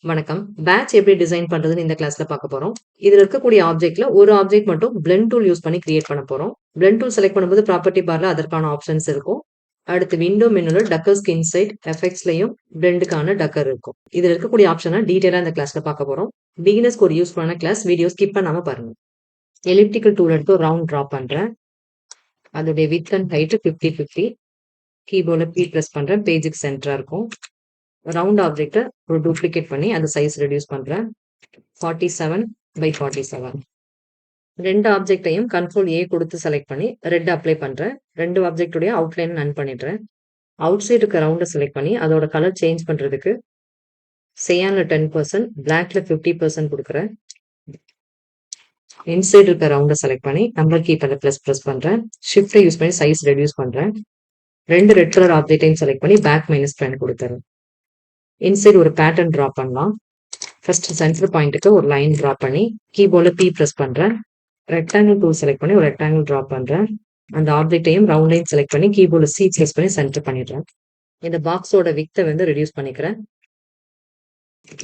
வணக்கம். பேட்ச் எப்படி டிசைன் பண்றதுன்னு இந்த கிளாஸ்ல பார்க்க போறோம். இதுல இருக்கக்கூடிய ஆப்ஜெக்ட்ல ஒரு ஆப்ஜெக்ட் மட்டும் பிளெண்ட் டூல் யூஸ் பண்ணி கிரியேட் பண்ண போறோம். பிளெண்ட் டூல் செலக்ட் பண்ணும்போது ப்ராப்பர்ட்டி பார்ல அதற்கான ஆப்ஷன்ஸ் இருக்கும். அடுத்து விண்டோ மெனுல டக்கர்ஸ்க்கு இன்சைட் எஃபெக்ட்ஸ்லயும் பிளெண்டுக்கான டக்கர் இருக்கும். இதுல இருக்கக்கூடிய ஆப்ஷனை டீடைலா இந்த கிளாஸ்ல பார்க்க போறோம். பிகினர்ஸ்க்கு ஒரு யூஸ் பண்ண கிளாஸ் வீடியோ ஸ்கிப் பண்ணாம பாருங்க. எலிப்டிக்கல் டூல் எடுத்து ரவுண்ட் டிரா பண்றேன். அதோடைய வித் அண்ட் ஹைட் 50-50. கீபோர்ட்ல P பிரஸ் பண்றேன். பேஜுக்கு சென்டரா இருக்கும். ரவுண்ட் ஆப்ஜெக்ட்டை ஒரு டூப்ளிகேட் பண்ணி அந்த சைஸ் ரெடியூஸ் பண்றேன். 47/47. ரெண்டு ஆப்ஜெக்டையும் கண்ட்ரோல் A கொடுத்து செலக்ட் பண்ணி ரெட் அப்ளை பண்றேன். ரெண்டு ஆப்ஜெக்டுடைய அவுட்லைன் நன் பண்ணிடுறேன். அவுட் சைடு இருக்க ரவுண்டை செலக்ட் பண்ணி அதோட கலர் சேஞ்ச் பண்றதுக்கு சியான்ல 10%, பிளாக்ல 50% கொடுக்குறேன். இன்சைடு இருக்க ரவுண்டை செலக்ட் பண்ணி நம்பர் கீப்பர்ல ப்ளஸ் பண்றேன். ஷிஃப்டை யூஸ் பண்ணி சைஸ் ரெடியூஸ் பண்றேன். ரெண்டு ரெட் கலர் ஆப்ஜெக்டையும் செலக்ட் பண்ணி பேக் -10 கொடுத்துறேன். இன்சைடு ஒரு பேட்டர்ன் டிரா பண்ணலாம். ஃபர்ஸ்ட் சென்டர் பாயிண்ட்டுக்கு ஒரு லைன் டிரா பண்ணி கீபோர்ட்ல P பிரஸ் பண்றேன். ரெக்டாங்கிள் டூல் செலக்ட் பண்ணி ஒரு ரெக்டாங்கிள் டிரா பண்றேன். அந்த ஆப்ஜெக்டையும் ரவுண்டையும் செலக்ட் பண்ணி கீபோர்ட்ல C பிரஸ் பண்ணி சென்டர் பண்ணிடுறேன். இந்த பாக்ஸோட வித்தை வந்து ரெடியூஸ் பண்ணிக்கிறேன்.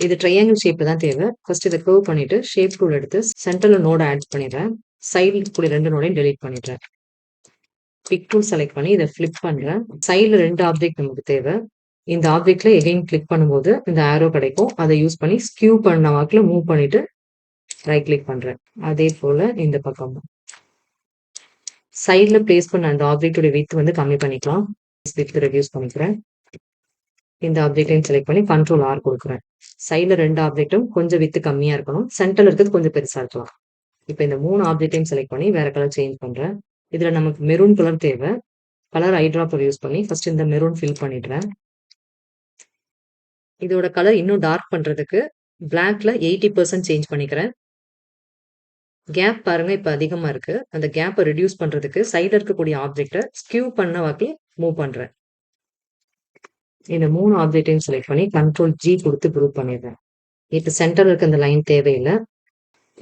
இது ட்ரையாங்கிள் ஷேப் தான் தேவை. ஃபர்ஸ்ட் இதை கர்வ் பண்ணிட்டு ஷேப் டூல் எடுத்து சென்டர்ல நோட ஆட் பண்ணிடுறேன். சைடில் கூடிய ரெண்டு நோடையும் டெலீட் பண்ணிடுறேன். பிக் டூல் செலக்ட் பண்ணி இதை ஃபிளிப் பண்றேன். சைடுல ரெண்டு ஆப்ஜெக்ட் நமக்கு தேவை. இந்த ஆப்ஜெக்ட்ல எகைன் கிளிக் பண்ணும்போது இந்த ஆரோ கிடைக்கும். அதை யூஸ் பண்ணி ஸ்கியூ பண்ண வாக்குல மூவ் பண்ணிட்டு ரைட் கிளிக் பண்றேன். அதே போல இந்த பக்கம் சைட்ல பிளேஸ் பண்ண அந்த ஆப்ஜெக்டோட வித் வந்து கம்மி பண்ணிக்கலாம். வித் ரெடியூஸ் பண்ணிக்கிறேன். இந்த ஆப்ஜெக்டையும் செலக்ட் பண்ணி கண்ட்ரோல் R கொடுக்குறேன். சைட்ல ரெண்டு ஆப்ஜெக்டும் கொஞ்சம் வித்து கம்மியா இருக்கணும். சென்டர்ல இருக்கிறது கொஞ்சம் பெருசா இருக்கலாம். இப்போ இந்த மூணு ஆப்ஜெக்டையும் செலக்ட் பண்ணி வேற கலர் சேஞ்ச் பண்றேன். இதுல நமக்கு மெரூன் கலர் தேவை. கலர் ஐட்ராப்பர் யூஸ் பண்ணி ஃபர்ஸ்ட் இந்த மெரூன் ஃபில் பண்ணிடுறேன். இதோட கலர் இன்னும் டார்க் பண்றதுக்கு பிளாக்ல 80% சேஞ்ச் பண்ணிக்கிறேன். கேப் பாருங்க இப்ப அதிகமா இருக்கு. அந்த கேப்பை ரெடியூஸ் பண்றதுக்கு சைடுல இருக்கக்கூடிய ஆப்ஜெக்டை ஸ்கியூ பண்ண வாக்கில் மூவ் பண்றேன். இந்த மூணு ஆப்ஜெக்டையும் செலக்ட் பண்ணி கண்ட்ரோல் G கொடுத்து குரூப் பண்ணிடுறேன். இப்ப சென்டர்ல இருக்க இந்த லைன் தேவையில்லை.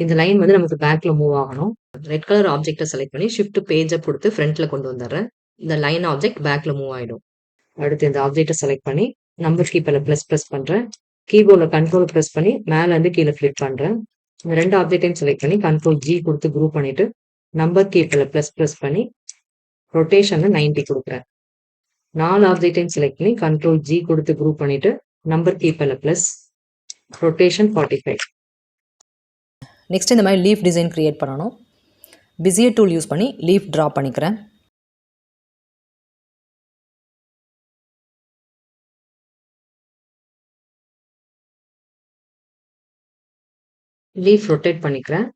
இந்த லைன் வந்து நமக்கு பேக்ல மூவ் ஆகணும். ரெட் கலர் ஆப்ஜெக்டை செலக்ட் பண்ணி ஷிஃப்ட் பேஜை கொடுத்து ஃப்ரண்ட்ல கொண்டு வந்துடுறேன். இந்த லைன் ஆப்ஜெக்ட் பேக்ல மூவ் ஆயிடும். அடுத்து இந்த ஆப்ஜெக்டை செலக்ட் பண்ணி நம்பர் கீப்பர்ல பிரஸ் பண்றேன். கீபோர்ட்ல கண்ட்ரோல் பிரஸ் பண்ணி மேல இருந்து கீழே ஃபிளிப் பண்றேன். இந்த ரெண்டு ஆப்ஜெக்டையும் செலக்ட் பண்ணி கண்ட்ரோல் G கொடுத்து குரூப் பண்ணிட்டு நம்பர் கீப்பர்ல பிரஸ் பண்ணி ரொட்டேஷன்ல 90 கொடுக்குறேன். நாலு ஆப்ஜெக்டையும் செலக்ட் பண்ணி கண்ட்ரோல் G கொடுத்து குரூப் பண்ணிட்டு நம்பர் கீப்பர்ல ரொட்டேஷன் 45. நெக்ஸ்ட் இந்த மாதிரி லீஃப் டிசைன் கிரியேட் பண்ணணும். பிஸியர் டூல் யூஸ் பண்ணி லீஃப் ட்ரா பண்ணிக்கிறேன். லீஃப் ரொட்டேட் பண்ணிக்கிறேன்.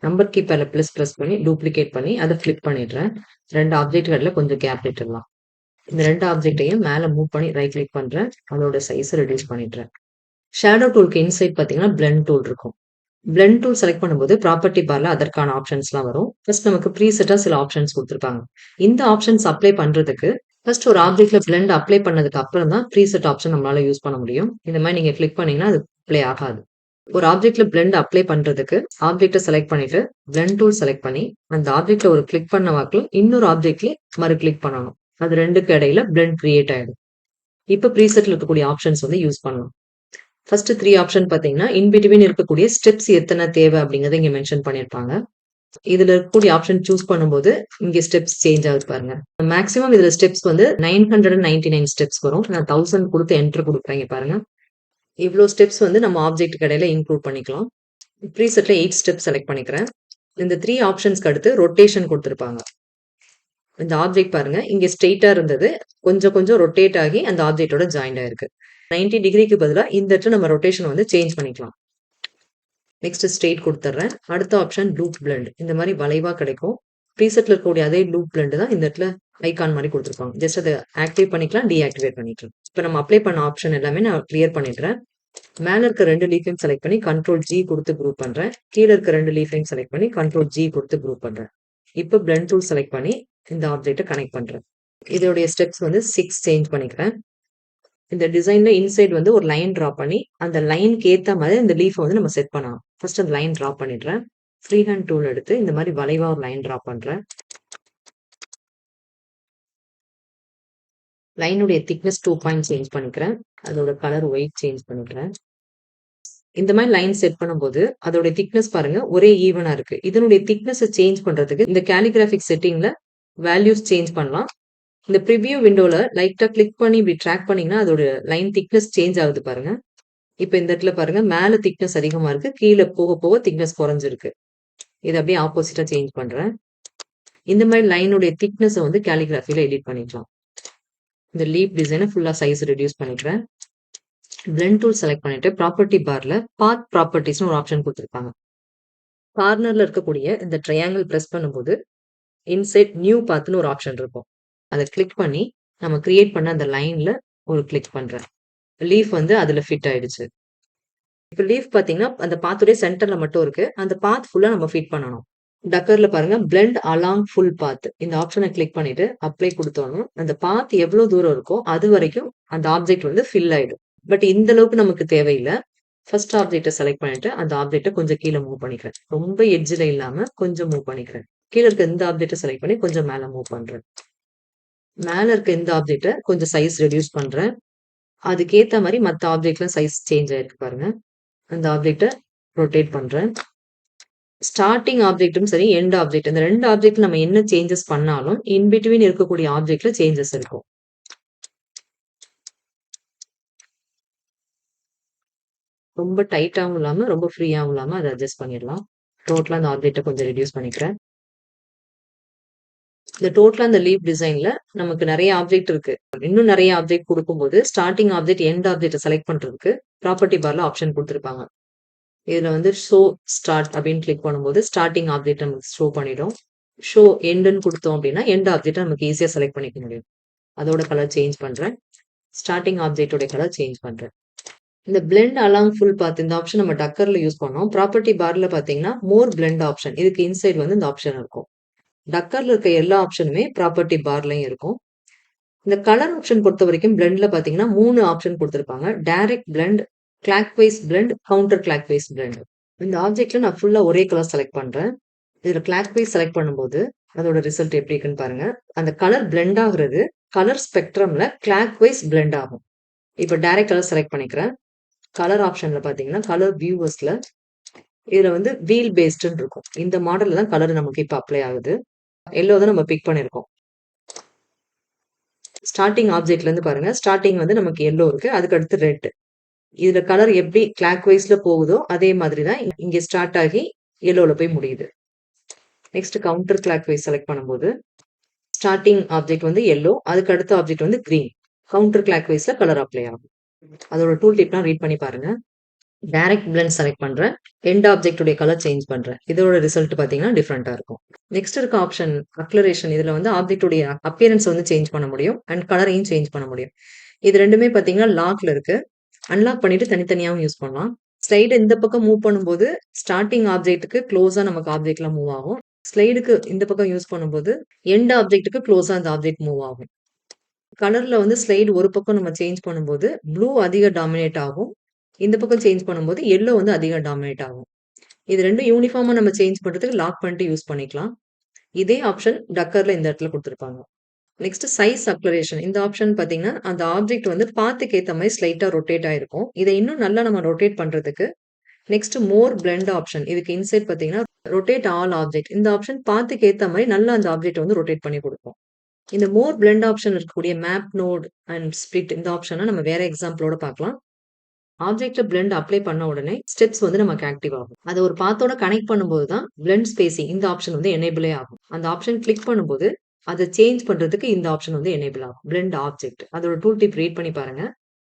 நம்பர் கீப்பர்ல பிரஸ் பண்ணி டூப்ளிகேட் பண்ணி அதை ஃபிளிப் பண்ணிடுறேன். ரெண்டு ஆப்ஜெக்ட்கள்ல கொஞ்சம் கேப் விட்டுடலாம். இந்த ரெண்டு ஆப்ஜெக்டையும் மேல மூவ் பண்ணி ரைட் கிளிக் பண்றேன். அதோட சைஸ் ரெடியூஸ் பண்ணிடுறேன். ஷேடோ டூலுக்கு இன்சைட் பாத்தீங்கன்னா பிளெண்ட் டூல் இருக்கும். பிளெண்ட் டூல் செலக்ட் பண்ணும்போது ப்ராப்பர்ட்டி பார்ல அதற்கான ஆப்ஷன்ஸ்லாம் வரும். ஃபர்ஸ்ட் நமக்கு ப்ரீசெட்டா சில ஆப்ஷன்ஸ் கொடுத்துருப்பாங்க. இந்த ஆப்ஷன்ஸ் அப்ளை பண்றதுக்கு ஃபர்ஸ்ட் ஒரு ஆப்ஜெக்ட்ல பிளெண்ட் அப்ளை பண்ணதுக்கு அப்புறம் தான் ப்ரீசெட் ஆப்ஷன் நம்மளால யூஸ் பண்ண முடியும். இந்த மாதிரி நீங்க கிளிக் பண்ணீங்கன்னா அது அப்ளை ஆகாது. ஒரு ஆப்ஜெக்ட்ல பிளெண்ட் அப்ளை பண்றதுக்கு ஆப்ஜெக்ட்டை செலக்ட் பண்ணிட்டு பிளெண்ட் டூல் செலக்ட் பண்ணி அந்த ஆப்ஜெக்ட்ல ஒரு கிளிக் பண்ண வாக்குல இன்னொரு ஆப்ஜெக்ட்ல மறு கிளிக் பண்ணணும். அது ரெண்டுக்கு இடையில பிளெண்ட் கிரியேட் ஆயிடும். இப்ப ப்ரீசெட்ல இருக்கக்கூடிய ஆப்ஷன்ஸ் வந்து யூஸ் பண்ணலாம். ஃபர்ஸ்ட் 3 ஆப்ஷன் பாத்தீங்கன்னா இன் பிட்வீன் இருக்கக்கூடிய ஸ்டெப்ஸ் எத்தனை தேவை அப்படிங்கறத இங்க மென்ஷன் பண்ணிருப்பாங்க. இதுல இருக்கக்கூடிய ஆப்ஷன் சூஸ் பண்ணும்போது இங்க ஸ்டெப்ஸ் சேஞ்ச் ஆகுது பாருங்க. மேக்ஸிமம் இதுல ஸ்டெப்ஸ் வந்து 999 ஸ்டெப்ஸ் வரும். நான் 1000 கொடுத்து என்டர் கொடுக்குறேன் பாருங்க. இவ்வளோ ஸ்டெப்ஸ் வந்து நம்ம ஆப்ஜெக்ட் இடையில இன்க்ளூட் பண்ணிக்கலாம். ப்ரீசெட்ல 8 ஸ்டெப்ஸ் செலக்ட் பண்ணிக்கிறேன். இந்த 3 ஆப்ஷன்ஸ்க்கு அடுத்து ரொட்டேஷன் கொடுத்துருப்பாங்க. இந்த ஆப்ஜெக்ட் பாருங்க இங்க ஸ்ட்ரெயிட்டா இருந்தது. கொஞ்சம் ரொட்டேட் ஆகி அந்த ஆப்ஜெக்டோட ஜாயிண்ட் ஆயிருக்கு. 90 டிகிரிக்கு பதிலா இந்த இடத்துல நம்ம ரொட்டேஷன் வந்து சேஞ்ச் பண்ணிக்கலாம். நெக்ஸ்ட் ஸ்ட்ரெயிட் கொடுத்துட்றேன். அடுத்த ஆப்ஷன் லூப் பிளெண்ட். இந்த மாதிரி வளைவா கிடைக்கும். ப்ரீசெட்ல இருக்கக்கூடிய அதே லூப் பிளெண்ட் தான் இந்த இடத்துல ஐகான் மாதிரி கொடுத்துருப்பாங்க. ஜஸ்ட் அதை ஆக்டிவேட் பண்ணிக்கலாம், டீஆக்டிவேட் பண்ணிக்கலாம். இப்போ நம்ம அப்ளை பண்ண ஆப்ஷன் எல்லாமே நான் கிளியர் பண்ணிடுறேன். மேல இருக்க ரெண்டு லீஃபையும் செலக்ட் பண்ணி கண்ட்ரோல் G கொடுத்து குரூப் பண்றேன். கீழே இருக்க ரெண்டு லீஃபையும் செலக்ட் பண்ணி கண்ட்ரோல் G கொடுத்து குரூப் பண்றேன். இப்போ பிளெண்ட் டூல் செலக்ட் பண்ணி இந்த ஆப்ஜெக்ட்டை கனெக்ட் பண்றேன். இதோடைய ஸ்டெப்ஸ் வந்து 6 சேஞ்ச் பண்ணிக்கிறேன். இந்த டிசைன்ல இன்சைட் வந்து ஒரு லைன் டிரா பண்ணி அந்த லைனுக்கு ஏத்த மாதிரி இந்த லீஃப் வந்து நம்ம செட் பண்ணலாம். ஃபர்ஸ்ட் அந்த லைன் டிரா பண்ணிடுறேன். ஃப்ரீ ஹேண்ட் டூல் எடுத்து இந்த மாதிரி வளைவா ஒரு லைன் டிரா பண்றேன். லைனுடைய திக்னஸ் 2 பாயிண்ட் சேஞ்ச் பண்ணிக்கிறேன். அதோட கலர் ஒயிட் சேஞ்ச் பண்ணிக்கிறேன். இந்த மாதிரி லைன் செட் பண்ணும்போது அதோட திக்னஸ் பாருங்க ஒரே ஈவனா இருக்கு. இதனுடைய திக்னஸ் சேஞ்ச் பண்றதுக்கு இந்த கேலிகிராபிக் செட்டிங்ல வேல்யூஸ் சேஞ்ச் பண்ணலாம். இந்த ப்ரிவ்யூ விண்டோல லைட்டா கிளிக் பண்ணி இப்படி ட்ராக் பண்ணீங்கன்னா அதோட லைன் திக்னஸ் சேஞ்ச் ஆகுது பாருங்க. இப்ப இந்த இடத்துல பாருங்க மேல திக்னஸ் அதிகமா இருக்கு, கீழே போக போக திக்னஸ் குறைஞ்சிருக்கு. இதை அப்படியே ஆப்போசிட்டா சேஞ்ச் பண்றேன். இந்த மாதிரி லைனுடைய திக்னஸை வந்து கேலிகிராஃபில எடிட் பண்ணிக்கலாம். இந்த லீப் டிசைனை ஃபுல்லா சைஸ் ரெடியூஸ் பண்ணிக்கிறேன். பிளெண்ட் டூல் செலக்ட் பண்ணிட்டு ப்ராப்பர்ட்டி பார்ல பாத் ப்ராப்பர்ட்டிஸ்னு ஒரு ஆப்ஷன் கொடுத்துருப்பாங்க. கார்னர்ல இருக்கக்கூடிய இந்த ட்ரையாங்கிள் பிரஸ் பண்ணும்போது இன்சைட் நியூ பாத்னு ஒரு ஆப்ஷன் இருக்கும். அதை கிளிக் பண்ணி நம்ம கிரியேட் பண்ண அந்த லைன்ல ஒரு கிளிக் பண்றேன். லீஃப் வந்து அதுல ஃபிட் ஆயிடுச்சு. இப்போ லீஃப் பாத்தீங்கன்னா அந்த பாத்துடைய சென்டர்ல மட்டும் இருக்கு. அந்த பாத் ஃபுல்லா நம்ம ஃபிட் பண்ணணும். டக்கர்ல பாருங்க பிளெண்ட் அலாங் ஃபுல் பாத் இந்த ஆப்ஷனை கிளிக் பண்ணிட்டு அப்ளை கொடுத்தோம்னா அந்த பாத் எவ்வளவு தூரம் இருக்கோ அது வரைக்கும் அந்த ஆப்ஜெக்ட் வந்து ஃபில் ஆயிடும். பட் இந்த அளவுக்கு நமக்கு தேவையில்லை. ஃபர்ஸ்ட் ஆப்ஜெக்ட்டை செலக்ட் பண்ணிட்டு அந்த ஆப்ஜெக்ட்டை கொஞ்சம் கீழே மூவ் பண்ணிக்கிறேன். ரொம்ப எட்ஜில் இல்லாம கொஞ்சம் மூவ் பண்ணிக்கிறேன். கீழே இருக்க இந்த ஆப்ஜெக்ட்டை செலக்ட் பண்ணி கொஞ்சம் மேலே மூவ் பண்றேன். மேல இருக்க இந்த ஆப்ஜெக்ட்டை கொஞ்சம் சைஸ் ரெடியூஸ் பண்றேன். அதுக்கேத்த மாதிரி மற்ற ஆப்ஜெக்ட்லாம் சைஸ் சேஞ்ச் ஆயிருக்கு பாருங்க. அந்த ஆப்ஜெக்ட்டை ரொட்டேட் பண்றேன். ஸ்டார்டிங் ஆப்ஜெக்ட்டும் சரி எண்ட் ஆப்ஜெக்ட் இந்த ரெண்டு ஆப்ஜெக்ட் நம்ம என்ன சேஞ்சஸ் பண்ணாலும் இன்பிட்வீன் இருக்கக்கூடிய ஆப்ஜெக்ட்ல சேஞ்சஸ் இருக்கும். ரொம்ப டைட்டாகவும் இல்லாம ரொம்ப ஃப்ரீயாகவும் இல்லாம அதை அட்ஜஸ்ட் பண்ணிடலாம். டோட்டலா அந்த ஆப்ஜெக்ட்டை கொஞ்சம் ரெடியூஸ் பண்ணிக்கிறேன். இந்த டோட்டலா இந்த லீப் டிசைன்ல நமக்கு நிறைய ஆப்ஜெக்ட் இருக்கு. இன்னும் நிறைய ஆப்ஜெக்ட் கொடுக்கும்போது starting object end object select பண்றதுக்கு ப்ராப்பர்ட்டி பார்ல ஆப்ஷன் கொடுத்துருப்பாங்க. இதுல வந்து ஷோ ஸ்டார்ட் அப்படின்னு கிளிக் பண்ணும்போது ஸ்டார்டிங் ஆப்ஜெக்ட் நமக்கு ஷோ பண்ணிடும். ஷோ எண்டுன்னு கொடுத்தோம் அப்படின்னா எண்ட் ஆப்ஜெக்ட் நமக்கு ஈஸியா செலக்ட் பண்ணிக்க முடியும். அதோட கலர் சேஞ்ச் பண்றேன். ஸ்டார்டிங் ஆப்ஜெக்டோட கலர் சேஞ்ச் பண்றேன். இந்த பிளெண்ட் அலாங் ஃபுல் பாத் இந்த ஆப்ஷன் நம்ம டக்கர்ல யூஸ் பண்ணோம். ப்ராப்பர்ட்டி பார்ல பாத்தீங்கன்னா மோர் பிளெண்ட் ஆப்ஷன் இதுக்கு இன்சைட் வந்து இந்த ஆப்ஷன் இருக்கும். டக்கர்ல இருக்க எல்லா ஆப்ஷனுமே ப்ராப்பர்ட்டி பார்லயும் இருக்கும். இந்த கலர் ஆப்ஷன் பொறுத்த வரைக்கும் பிளெண்ட்ல பாத்தீங்கன்னா 3 ஆப்ஷன் கொடுத்துருப்பாங்க. Direct blend, clock wise blend, counter clock wise blend. இந்த ஆப்ஜெக்ட்ல நான் ஃபுல்லா ஒரே கலர் செலக்ட் பண்றேன். இதுல கிளாக் வைஸ் செலக்ட் பண்ணும்போது அதோட ரிசல்ட் எப்படி இருக்குன்னு பாருங்க. அந்த கலர் பிளெண்ட் ஆகுறது கலர் ஸ்பெக்ட்ரம்ல கிளாக் வைஸ் பிளெண்ட் ஆகும். இப்போ டைரக்ட் கலர் செலக்ட் பண்ணிக்கிறேன். கலர் ஆப்ஷன்ல பாத்தீங்கன்னா கலர் வியூவர்ஸ்ல இதுல வந்து வீல் பேஸ்ட்னு இருக்கும். இந்த மாடல்ல தான் கலர் நமக்கு இப்ப அப்ளை ஆகுது. எல்லோ தான் நம்ம பிக் பண்ணிருக்கோம். ஸ்டார்டிங் ஆப்ஜெக்ட்ல இருந்து பாருங்க. ஸ்டார்டிங் வந்து நமக்கு எல்லோ இருக்கு. அதுக்கு அடுத்து ரெட். இதுல கலர் எப்படி கிளாக் வைஸ்ல போகுதோ அதே மாதிரி தான் இங்க ஸ்டார்ட் ஆகி எல்லோல போய் முடியுது. Next counter clock wise select பண்ணும்போது ஸ்டார்டிங் ஆப்ஜெக்ட் வந்து எல்லோ, அதுக்கு அடுத்த ஆப்ஜெக்ட் வந்து கிரீன். கவுண்டர் கிளாக் வைஸ்ல கலர் அப்ளை ஆகும். அதோட டூல் டிப்லாம் ரீட் பண்ணி பாருங்க. டைரக்ட் பிளெண்ட் செலக்ட் பண்றேன். எண்ட் ஆப்ஜெக்ட் உடைய கலர் சேஞ்ச் பண்றேன். இதோட ரிசல்ட் பாத்தீங்கன்னா டிஃபரெண்டா இருக்கும். நெக்ஸ்ட் இருக்க ஆப்ஷன் அக்லரேஷன் இதுல வந்து ஆப்ஜெக்ட் உடைய அப்பியரன்ஸ் வந்து சேஞ்ச் பண்ண முடியும் அண்ட் கலரையும் சேஞ்ச் பண்ண முடியும். இது ரெண்டுமே பாத்தீங்கன்னா லாக்ல இருக்கு. அன்லாக் பண்ணிட்டு தனித்தனியாவும் யூஸ் பண்ணலாம். ஸ்லைடு இந்த பக்கம் மூவ் பண்ணும்போது ஸ்டார்டிங் ஆப்ஜெக்ட்டுக்கு க்ளோஸா நமக்கு ஆப்ஜெக்ட்லாம் மூவ் ஆகும். ஸ்லைடுக்கு இந்த பக்கம் யூஸ் பண்ணும்போது எண்ட் ஆப்ஜெக்ட்டுக்கு க்ளோஸா அந்த ஆப்ஜெக்ட் மூவ் ஆகும். கலர்ல வந்து ஸ்லைடு ஒரு பக்கம் நம்ம சேஞ்ச் பண்ணும்போது ப்ளூ அதிக டாமினேட் ஆகும். இந்த பக்கம் சேஞ்ச் பண்ணும்போது எல்லோ வந்து அதிக டாமினேட் ஆகும். இது ரெண்டும் யூனிஃபார்மா நம்ம சேஞ்ச் பண்றதுக்கு லாக் பண்ணிட்டு யூஸ் பண்ணிக்கலாம். இதே ஆப்ஷன் டக்கர்ல இந்த இடத்துல கொடுத்துருப்பாங்க. நெக்ஸ்ட் சைஸ் அக்லரேஷன் இந்த ஆப்ஷன் பாத்தீங்கன்னா அந்த ஆப்ஜெக்ட் வந்து பாத்துக்கு ஏத்த மாதிரி ஸ்லைட்டா ரொட்டேட் ஆயிருக்கும். இதை இன்னும் நல்லா நம்ம ரொட்டேட் பண்றதுக்கு நெக்ஸ்ட் மோர் பிளெண்ட் ஆப்ஷன் இதுக்கு இன்சைட் பாத்தீங்கன்னா ரொட்டேட் ஆல் ஆப்ஜெக்ட் இந்த ஆப்ஷன் பாத்துக்கு ஏத்த மாதிரி நல்லா அந்த ஆப்ஜெக்ட் வந்து ரொட்டேட் பண்ணி கொடுக்கும். இந்த மோர் பிளெண்ட் ஆப்ஷன் இருக்கக்கூடிய மேப் நோட் அண்ட் ஸ்பிளிட் இந்த ஆப்ஷனை நம்ம வேற எக்ஸாம்பிளோட பார்க்கலாம். ஆப்ஜெக்ட்ல பிளெண்ட் அப்ளை பண்ண உடனே ஸ்டெப்ஸ் வந்து நமக்கு ஆக்டிவ் ஆகும். அதை ஒரு பாத்தோட கனெக்ட் பண்ணும்போது தான் பிளெண்ட் ஸ்பேசிங் இந்த ஆப்ஷன் வந்து எனேபிளே ஆகும். அந்த ஆப்ஷன் கிளிக் பண்ணும்போது அதை சேஞ்ச் பண்றதுக்கு இந்த ஆப்ஷன் வந்து எனேபிள் ஆகும். பிளெண்ட் ஆப்ஜெக்ட் அதோட டூல் டிப் ரீட் பண்ணி பாருங்க.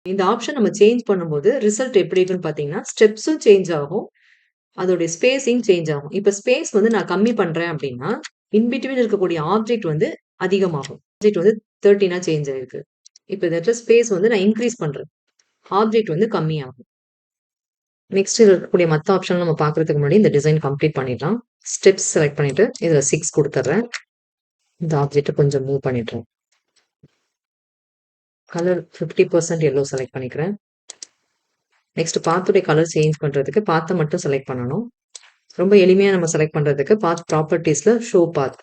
இந்த ஆப்ஷன் நம்ம சேஞ்ச் பண்ணும்போது ரிசல்ட் எப்படி இருக்குன்னு பாத்தீங்கன்னா ஸ்டெப்ஸும் சேஞ்ச் ஆகும். அதோட ஸ்பேசிங் சேஞ்ச் ஆகும். இப்ப ஸ்பேஸ் வந்து நான் கம்மி பண்றேன் அப்படின்னா இன்பிட்வீன் இருக்கக்கூடிய ஆப்ஜெக்ட் வந்து அதிகமாகும். ஆப்ஜெக்ட் வந்து 13 சேஞ்ச் ஆயிருக்கு. இப்ப இந்த ஸ்பேஸ் வந்து நான் இன்க்ரீஸ் பண்றேன். ஆப்ஜெக்ட் வந்து கம்மியாகும். நெக்ஸ்ட் இருக்கக்கூடிய மற்ற ஆப்ஷன் நம்ம பார்க்கறதுக்கு முன்னாடி இந்த டிசைன் கம்ப்ளீட் பண்ணிடலாம். ஸ்டெப்ஸ் செலக்ட் பண்ணிட்டு இதுல 6 கொடுத்துட்றேன். இந்த ஆப்ஜெக்ட் கொஞ்சம் மூவ் பண்ணிடுறேன். கலர் 50% எல்லோ செலக்ட் பண்ணிக்கிறேன். நெக்ஸ்ட் பாத்துடைய கலர் சேஞ்ச் பண்றதுக்கு பாத்தை மட்டும் செலக்ட் பண்ணணும். ரொம்ப எளிமையா நம்ம செலக்ட் பண்றதுக்கு பாத் ப்ராப்பர்ட்டிஸ்ல ஷோ பாத்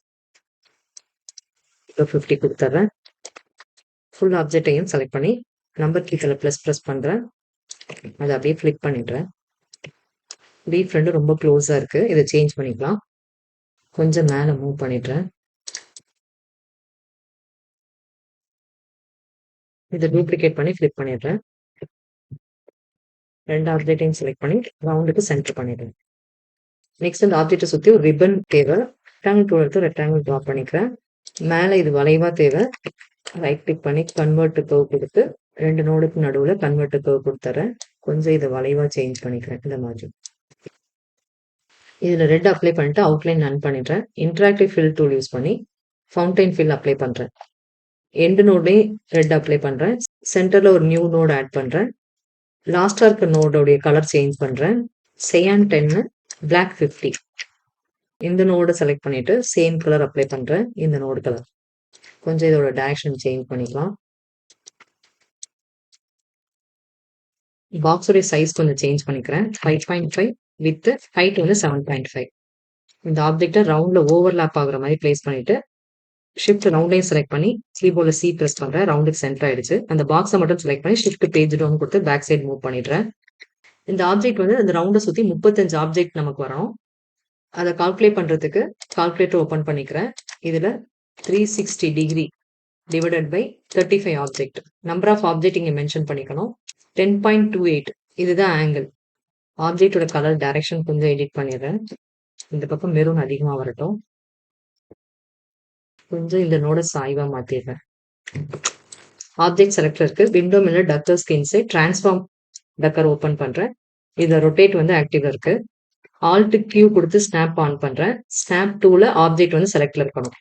50 கொடுத்துட்றேன். ஃபுல் ஆப்ஜெக்டையும் செலக்ட் பண்ணி நம்பர் கீ ப்ளஸ் பண்றேன். அதை அப்படியே ஃபிளிக் பண்ணிடுறேன். லீஃப் 2 ரொம்ப க்ளோஸா இருக்கு. இத சேஞ்ச் பண்ணிக்கலாம். கொஞ்சம் மேல மூவ் பண்ணிடுறேன். இத டூப்ளிகேட் பண்ணி ஃபிளிப் பண்ணிடுறேன். 2 ஆப்ஜெக்ட்டையும் செலக்ட் பண்ணி ரவுண்டுக்கு சென்டர் பண்ணிடுறேன். நெக்ஸ்ட் இந்த ஆப்ஜெக்ட்ட சுத்தி ஒரு ரிப்பன் தேவை. ரெக்டாங்கிள் டூல் எடுத்து ரெக்டாங்கிள் ட்ரா பண்ணிக்கிறேன். மேல இது வளைவா தேவை. ரைட் கிளிக் பண்ணி கன்வெர்ட் டு கர்வ் கொடுத்து 2 நோடுக்கு நடுவுல கன்வெர்ட் டு கர்வ் கொடுத்துறேன். கொஞ்சம் இதை வளைவா சேஞ்ச் பண்ணிக்கிறேன் இந்த மாதிரி. இதுல ரெட் அப்ளை பண்ணிட்டு அவுட்லைன் நன் பண்ணிடுறேன். இன்டராக்டிவ் ஃபில் டூல் யூஸ் பண்ணி ஃபவுண்டைன் ஃபில் அப்ளை பண்றேன். எண்டு நோட்லயும் ரெட் அப்ளை பண்றேன். சென்டர்ல ஒரு நியூ நோட் ஆட் பண்றேன். லாஸ்டா இருக்க நோடோடைய கலர் சேஞ்ச் பண்றேன். Cyan 10, black 50. இந்த நோட செலக்ட் பண்ணிட்டு சேம் கலர் அப்ளை பண்றேன். இந்த நோடு கலர். கொஞ்சம் இதோட டைரக்ஷன் சேஞ்ச் பண்ணிக்கலாம். பாக்ஸோட சைஸ் கொஞ்சம் சேஞ்ச் பண்ணிக்கிறேன். 5.5 வித் ஹைட் வந்து 7.5. இந்த ஆப்ஜெக்ட்டை ரவுண்ட்ல ஓவர்லாப் ஆகுற மாதிரி பிளேஸ் பண்ணிட்டு ஷிஃப்ட் ரவுண்டையும் செலக்ட் பண்ணி கீபோர்ட்ல சி பிரஸ் பண்றேன். ரவுண்டுக்கு சென்டர் ஆயிடுச்சு. அந்த பாக்ஸை மட்டும் செலக்ட் பண்ணி ஷிஃப்ட் பேஜ் டவுன் கொடுத்து பேக் சைடு மூவ் பண்ணிடுறேன். இந்த ஆப்ஜெக்ட் வந்து அந்த ரவுண்டை சுத்தி 35 ஆப்ஜெக்ட் நமக்கு வரணும். அதை கால்குலேட் பண்றதுக்கு கால்குலேட்டர் ஓபன் பண்ணிக்கிறேன். இதுல 360 degree divided by 35 object. Number of object இங்க மென்ஷன் பண்ணிக்கணும். 10.28 இதுதான் ஆங்கிள். ஆப்ஜெக்டோட கலர் டைரக்ஷன் கொஞ்சம் எடிட் பண்ணிடுறேன். இந்த பக்கம் மெரூன் அதிகமா வரட்டும். கொஞ்சம் இந்த நோட சாய்வா மாத்திடுறேன். ஆப்ஜெக்ட் செலக்டருக்கு விண்டோ மேல டக்கர் ஸ்கின்ஸை டிரான்ஸ்ஃபார்ம் டக்கர் ஓபன் பண்றேன். இதுல ரொட்டேட் வந்து ஆக்டிவ்ல இருக்கு. ஆல்ட் கியூ கொடுத்து ஸ்னாப் ஆன் பண்றேன். ஸ்னாப் டூல ஆப்ஜெக்ட் வந்து செலக்ட்ல இருக்கணும்.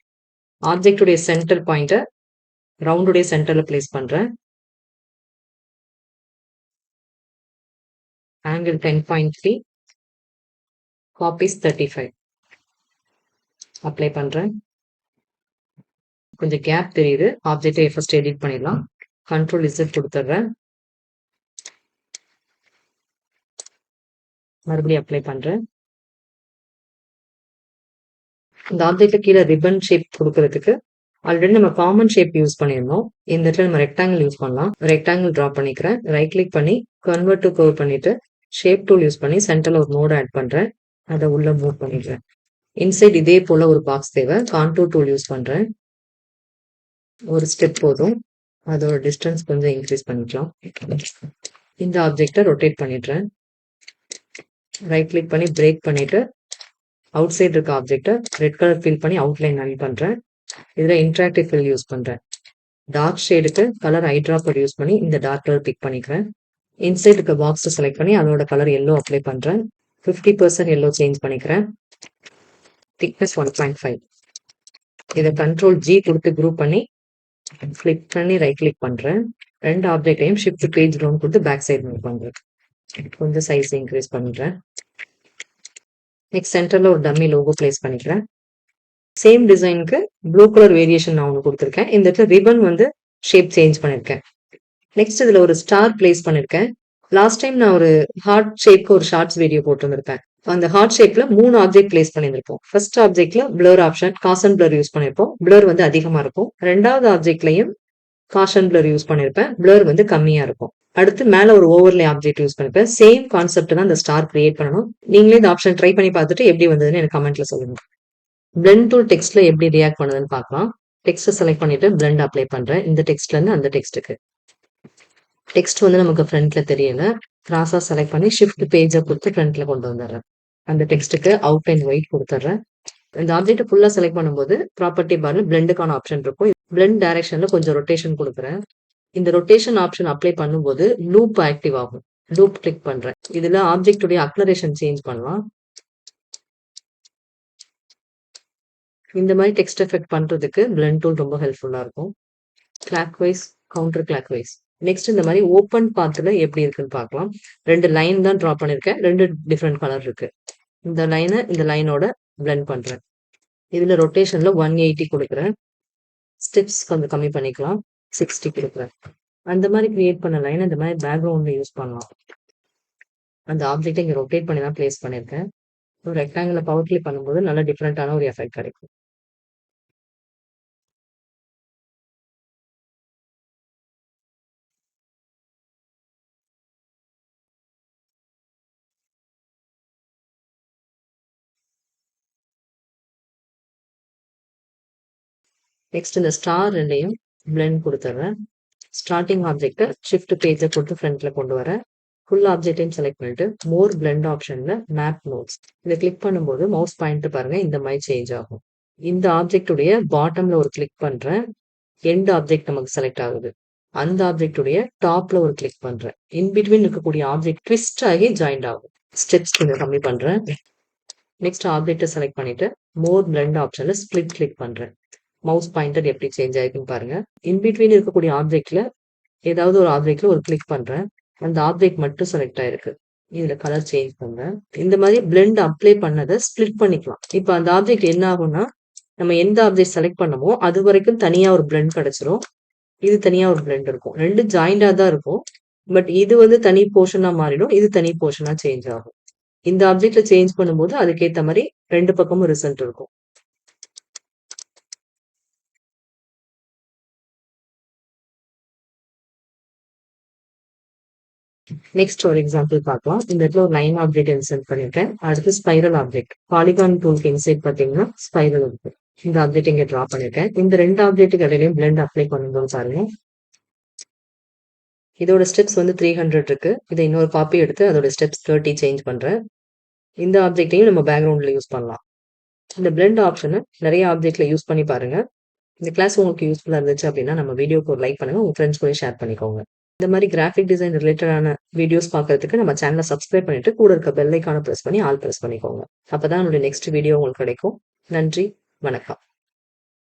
ஆப்ஜெக்டுடைய சென்டர் பாயிண்ட ரவுண்டுடைய சென்டர்ல பிளேஸ் பண்றேன். ஆங்கிள் 10.3, காப்பீஸ் 35 அப்ளை பண்றேன். கொஞ்சம் கேப் தெரியுது. ஆப்ஜெக்டை ஃபர்ஸ்ட் எடிட் பண்ணிடலாம். கண்ட்ரோல் இசட் கொடுத்துட்றேன். மறுபடியும் அப்ளை பண்றேன். இந்த ஆப்ஜெக்ட் கீழே ரிப்பன் ஷேப் கொடுக்கறதுக்கு ஆல்ரெடி நம்ம காமன் ஷேப் யூஸ் பண்ணியிருந்தோம். இந்த இடத்துல நம்ம ரெக்டாங்கிள் யூஸ் பண்ணலாம். ரெக்டாங்கிள் டிரா பண்ணிக்கிறேன். ரைட் கிளிக் பண்ணி கன்வெர்ட் டு கர்வ் பண்ணிட்டு ஷேப் டூல் யூஸ் பண்ணி சென்டர்ல ஒரு நோட் ஆட் பண்றேன். அதை உள்ள மூவ் பண்ணிடுறேன். இன்சைட் இதே போல ஒரு பாக்ஸ் தேவை. கான்டூர் டூல் யூஸ் பண்றேன். ஒரு ஸ்டெப் போதும். அதோட டிஸ்டன்ஸ் கொஞ்சம் இன்க்ரீஸ் பண்ணிக்கலாம். இந்த ஆப்ஜெக்டை ரொட்டேட் பண்ணிடுறேன். ரைட் கிளிக் பண்ணி பிரேக் பண்ணிட்டு அவுட் சைடு இருக்க ஆப்ஜெக்டை ரெட் கலர் ஃபில் பண்ணி அவுட்லைன் நல் பண்றேன். இதுல இன்டராக்டிவ் ஃபில் யூஸ் பண்றேன். டார்க் ஷேடுக்கு கலர் ஐட்ராப்பர் யூஸ் பண்ணி இந்த டார்க் கலர் பிக் பண்ணிக்கிறேன். இன்சைட் இருக்க பாக்ஸ் செலக்ட் பண்ணி அதோட கலர் எல்லோ அப்ளை பண்றேன். 50% எல்லோ சேஞ்ச் பண்ணிக்கிறேன். திக்னஸ் 1.5. இதை கண்ட்ரோல் ஜி கொடுத்து குரூப் பண்ணி கிளிக் பண்ணி ரைட் கிளிக் பண்றேன். ரெண்டு ஆப்ஜெக்டையும் ஷிஃப்ட் பேஜ் டவுன் கொடுத்து பேக் சைடு மூவ் பண்றேன். கொஞ்சம் சைஸ் இன்க்ரீஸ் பண்றேன். நெக்ஸ்ட் சென்டர்ல ஒரு டம்மி லோகோ பிளேஸ் பண்ணிக்கிறேன். சேம் டிசைனுக்கு ப்ளூ கலர் வேரியேஷன் நான் ஒன்று கொடுத்துருக்கேன். இந்த இடத்துல ரிபன் வந்து ஷேப் சேஞ்ச் பண்ணிருக்கேன். நெக்ஸ்ட் இதுல ஒரு ஸ்டார் பிளேஸ் பண்ணிருக்கேன். லாஸ்ட் டைம் நான் ஒரு ஹார்ட் ஷேப்க்கு ஒரு ஷார்ட்ஸ் வீடியோ போட்டிருந்திருப்பேன். அந்த ஹார்ட் ஷேப்ல 3 ஆப்ஜெக்ட் பிளேஸ் பண்ணியிருப்போம். ஃபர்ஸ்ட் ஆப்ஜெக்ட்ல blur option Gaussian blur use பண்ணிருப்போம். பிளர் வந்து அதிகமா இருக்கும். ரெண்டாவது ஆப்ஜெக்ட்லயும் காஷன் பிளர் யூஸ் பண்ணிருப்பேன். பிளர் வந்து கம்மியா இருக்கும். அடுத்து மேல ஒரு ஓவர்லே ஆப்ஜெக்ட் யூஸ் பண்ணிருப்பேன். சேம் கான்செப்ட் தான் இந்த ஸ்டார் கிரியேட் பண்ணணும். நீங்களே இந்த ஆப்ஷன் ட்ரை பண்ணி பார்த்துட்டு எப்படி வந்ததுன்னு எனக்கு கமெண்ட்ல சொல்லுங்க. பிளெண்ட் டூல் டெக்ஸ்ட்ல எப்படி ரியாக்ட் பண்ணுதுன்னு பார்க்கலாம். டெக்ஸ்ட் செலக்ட் பண்ணிட்டு பிளெண்ட் அப்ளை பண்றேன். இந்த டெக்ஸ்ட்ல இருந்து அந்த டெக்ஸ்ட்டுக்கு. டெக்ஸ்ட் வந்து நமக்கு ஃப்ரண்ட்ல தெரியல. கிராஸா செலக்ட் பண்ணி ஷிஃப்ட் பேஜை கொடுத்து ஃப்ரண்ட்ல கொண்டு வந்துடுறேன். அந்த டெக்ஸ்ட்டுக்கு அவுட்லைன் ஒயிட் கொடுத்துட்றேன். இந்த ஆப்ஜெக்ட் ஃபுல்லா செலக்ட் பண்ணும்போது ப்ராப்பர்ட்டி பார்ல பிளெண்டுக்கான ஆப்ஷன் இருக்கும். பிளெண்ட் டைரக்ஷன்ல கொஞ்சம் ரொட்டேஷன் கொடுக்குறேன். இந்த ரொட்டேஷன் ஆப்ஷன் அப்ளை பண்ணும்போது லூப் ஆக்டிவ் ஆகும். லூப் கிளிக் பண்றேன். இதுல ஆப்ஜெக்டுடைய அக்லரேஷன் சேஞ்ச் பண்ணலாம். இந்த மாதிரி டெக்ஸ்ட் எஃபெக்ட் பண்றதுக்கு பிளெண்ட் டூல் ரொம்ப ஹெல்ப்ஃபுல்லா இருக்கும். Clockwise, counter clock wise. Next இந்த மாதிரி ஓப்பன் பாத்துல எப்படி இருக்குன்னு பார்க்கலாம். 2 லைன் தான் டிரா பண்ணிருக்கேன். 2 டிஃப்ரெண்ட் கலர் இருக்கு. இந்த லைனை இந்த லைனோட பிளெண்ட் பண்றேன். இதுல ரொட்டேஷன்ல 180 கொடுக்குறேன். ஸ்டெப்ஸ் கொஞ்சம் கம்மி பண்ணிக்கலாம். 60 கொடுக்குறேன். அந்த மாதிரி கிரியேட் பண்ண லைன் இந்த மாதிரி பேக்ரவுண்ட்ல யூஸ் பண்ணலாம். அந்த ஆப்ஜெக்டை இங்க ரொட்டேட் பண்ணி தான் பிளேஸ் பண்ணிருக்கேன். ஒரு ரெக்டாங்கிள் பவர் கிளிக் பண்ணும்போது நல்ல டிஃப்ரெண்டான ஒரு எஃபெக்ட் கிடைக்கும். நெக்ஸ்ட் இந்த ஸ்டார் 2யும் பிளெண்ட் கொடுத்துட்றேன். ஸ்டார்டிங் ஆப்ஜெக்ட்டை ஷிஃப்ட் பேஜை கொடுத்து ஃப்ரண்ட்ல கொண்டு வரேன். ஃபுல் ஆப்ஜெக்டையும் செலக்ட் பண்ணிட்டு மோர் பிளெண்ட் ஆப்ஷன்ல மேப் நோட்ஸ் இதை கிளிக் பண்ணும்போது மவுஸ் பாயிண்ட் பாருங்க இந்த மாதிரி சேஞ்ச் ஆகும். இந்த ஆப்ஜெக்டுடைய பாட்டம்ல ஒரு கிளிக் பண்றேன். எண்ட் ஆப்ஜெக்ட் நமக்கு செலக்ட் ஆகுது. அந்த ஆப்ஜெக்டுடைய டாப்ல ஒரு கிளிக் பண்றேன். இன் பிட்வீன் இருக்கக்கூடிய ஆப்ஜெக்ட் ட்விஸ்ட் ஆகி ஜாயிண்ட் ஆகும். ஸ்டெப்ஸ் கொஞ்சம் கம்மி பண்றேன். நெக்ஸ்ட் ஆப்ஜெக்ட்டை செலக்ட் பண்ணிட்டு மோர் பிளெண்ட் ஆப்ஷன்ல ஸ்பிளிட் கிளிக் பண்றேன். மவுஸ் பாயிண்டர் எப்படி சேஞ்ச் ஆயிருக்குன்னு பாருங்க. இன் பிட்வீன் இருக்கக்கூடிய ஆப்ஜெக்ட்ல ஏதாவது ஒரு ஆப்ஜெக்ட்ல ஒரு கிளிக் பண்றேன். அந்த ஆப்ஜெக்ட் மட்டும் செலக்ட் ஆயிருக்கு. இதுல கலர் சேஞ்ச் பண்றேன். இந்த மாதிரி பிளெண்ட் அப்ளை பண்ணதை ஸ்பிளிட் பண்ணிக்கலாம். இப்போ அந்த ஆப்ஜெக்ட் என்ன ஆகும்னா நம்ம எந்த ஆப்ஜெக்ட் செலக்ட் பண்ணமோ அது வரைக்கும் தனியா ஒரு பிளெண்ட் கிடைச்சிரும். இது தனியா ஒரு பிளெண்ட் இருக்கும். ரெண்டு ஜாயிண்டா தான் இருக்கும். பட் இது வந்து தனி போர்ஷனா மாறிடும். இது தனி போர்ஷனா சேஞ்ச் ஆகும். இந்த ஆப்ஜெக்ட்ல சேஞ்ச் பண்ணும்போது அதுக்கேத்த மாதிரி ரெண்டு பக்கமும் ரிசல்ட் இருக்கும். நெக்ஸ்ட் ஒரு எக்ஸாம்பிள் பார்க்கலாம். இந்த இடத்துல ஒரு லைன் ஆப்ஜெக்ட் இன்சர்ட் பண்ணிருக்கேன். அடுத்து ஸ்பைரல் ஆப்ஜெக்ட். பாலிகான் டூலுக்கு இன்சைட் பார்த்தீங்கன்னா ஸ்பைரல் இருக்கு. இந்த ஆப்ஜெக்ட் இங்க டிரா பண்ணிருக்கேன். இந்த ரெண்டு ஆப்ஜெக்ட்டுக்கு இடையிலையும் பிளெண்ட் அப்ளை பண்ணும்போது பாருங்க. இதோட ஸ்டெப்ஸ் வந்து 300 இருக்கு. இதை இன்னொரு காப்பி எடுத்து அதோட ஸ்டெப்ஸ் 30 சேஞ்ச் பண்றேன். இந்த ஆப்ஜெக்ட்டையும் நம்ம பேக்ரவுண்ட்ல யூஸ் பண்ணலாம். இந்த பிளெண்ட் ஆப்ஷனை நிறைய ஆப்ஜெக்ட்ல யூஸ் பண்ணி பாருங்க. இந்த கிளாஸ் உங்களுக்கு யூஸ்ஃபுல்லா இருந்துச்சு அப்படின்னா நம்ம வீடியோக்கு ஒரு லைக் பண்ணுங்க. உங்க ஃப்ரெண்ட்ஸ் கூட ஷேர் பண்ணிக்கோங்க. இந்த மாதிரி கிராஃபிக் டிசைன் ரிலேட்டடான வீடியோஸ் பார்க்கறதுக்கு நம்ம சேனலை சப்ஸ்கிரைப் பண்ணிட்டு கூட இருக்க பெல் ஐக்கானை பிரஸ் பண்ணி ஆல் பிரஸ் பண்ணிக்கோங்க. அப்பதான் நம்மளுடைய நெக்ஸ்ட் வீடியோ உங்களுக்கு கிடைக்கும். நன்றி, வணக்கம்.